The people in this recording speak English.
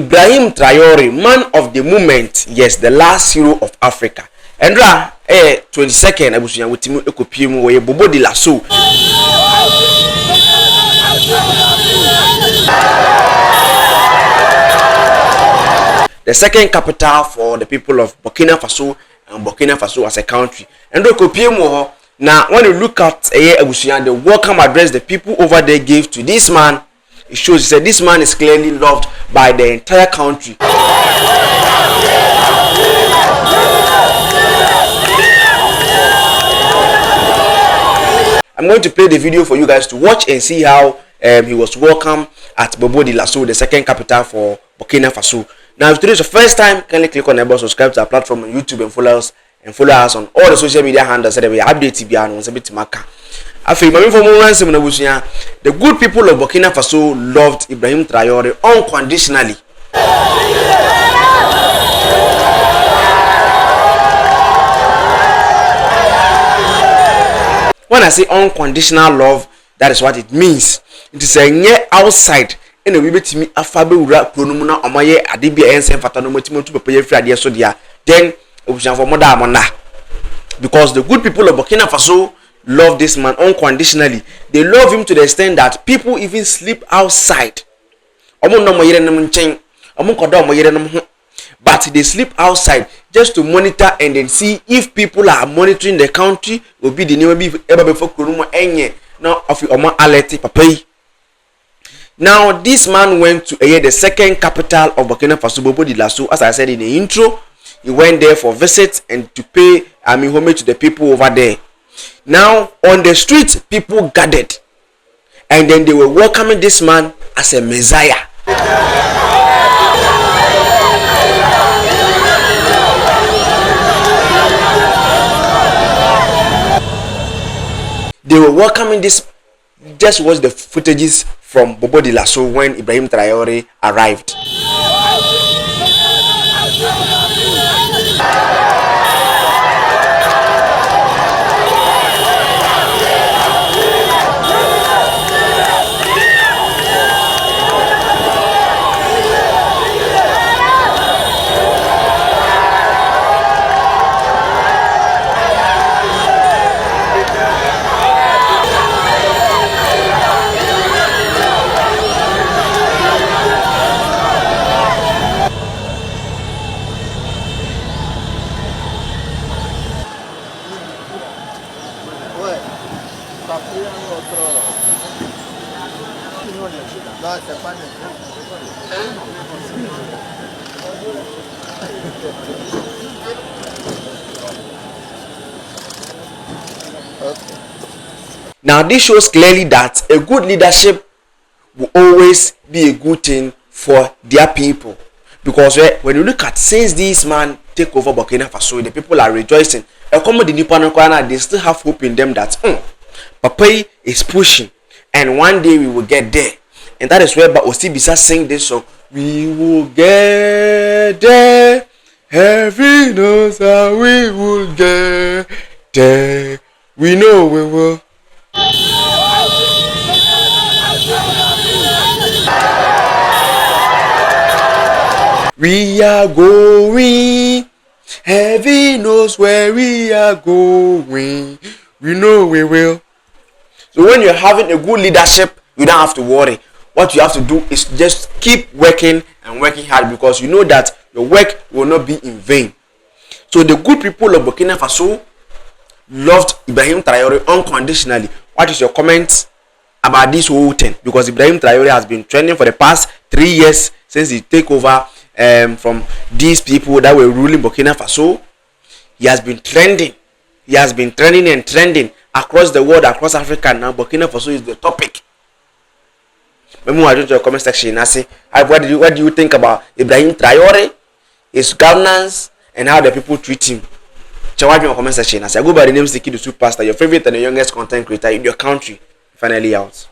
Ibrahim Traore, man of the moment, yes, the last hero of Africa. Endra 22nd abusunya wotimi ekopie mu wo ye Bobo Dioulasso. The second capital for the people of Burkina Faso and Burkina Faso as a country. Endra ekopie mu ho. Now when you look at abusunya, the welcome address the people over there gave to this man, it shows that this man is clearly loved by the entire country. I'm going to play the video for you guys to watch and see how he was welcomed at Bobo Dioulasso, the second capital for Burkina Faso. Now, if today is the first time, kindly click on the button, subscribe to our platform on YouTube and follow us on all the social media handles that we update the good people of Burkina Faso loved Ibrahim Traore unconditionally. When I say unconditional love, that is what it means. It is a near outside in a bit me afabe ura pronumuna omaye adibia ense fata no motimo to pay free ade so dia then obusan for mother amona, because the good people of Burkina Faso love this man unconditionally. They love him to the extent that people even sleep outside. But they sleep outside just to monitor and then see if people are monitoring the country. Will be the new ever before Kurumo enye now of your alert papa. Now this man went to the second capital of Burkina Faso, Bobo Dioulasso. As I said in the intro, he went there for visits and to pay homage to the people over there. Now on the streets, people gathered and then they were welcoming this man as a Messiah. They were welcoming this. Just watch the footages from Bobo Dioulasso when Ibrahim Traore arrived. Now this shows clearly that a good leadership will always be a good thing for their people, because when you look at since this man take over Burkina Faso, the people are rejoicing. They still have hope in them that Papa is pushing and one day we will get there. And that is where Osibisa sing this song. We will get there. Heaven knows how we will get there. We know we will. We are going. Heaven knows where we are going. We know we will. So when you're having a good leadership, you don't have to worry. What you have to do is just keep working and working hard, because you know that your work will not be in vain. So the good people of Burkina Faso loved Ibrahim Traore unconditionally. What is your comment about this whole thing? Because Ibrahim Traore has been trending for the past 3 years since he took over from these people that were ruling Burkina Faso. He has been trending. He has been trending and trending across the world, across Africa. Now Burkina Faso is the topic. Maybe I go to the comment section and say, what do you think about Ibrahim Traore, his governance, and how the people treat him? Check out in the comment section. I say, go by the name Sticky the Superstar, your favorite and the youngest content creator in your country. Finally out.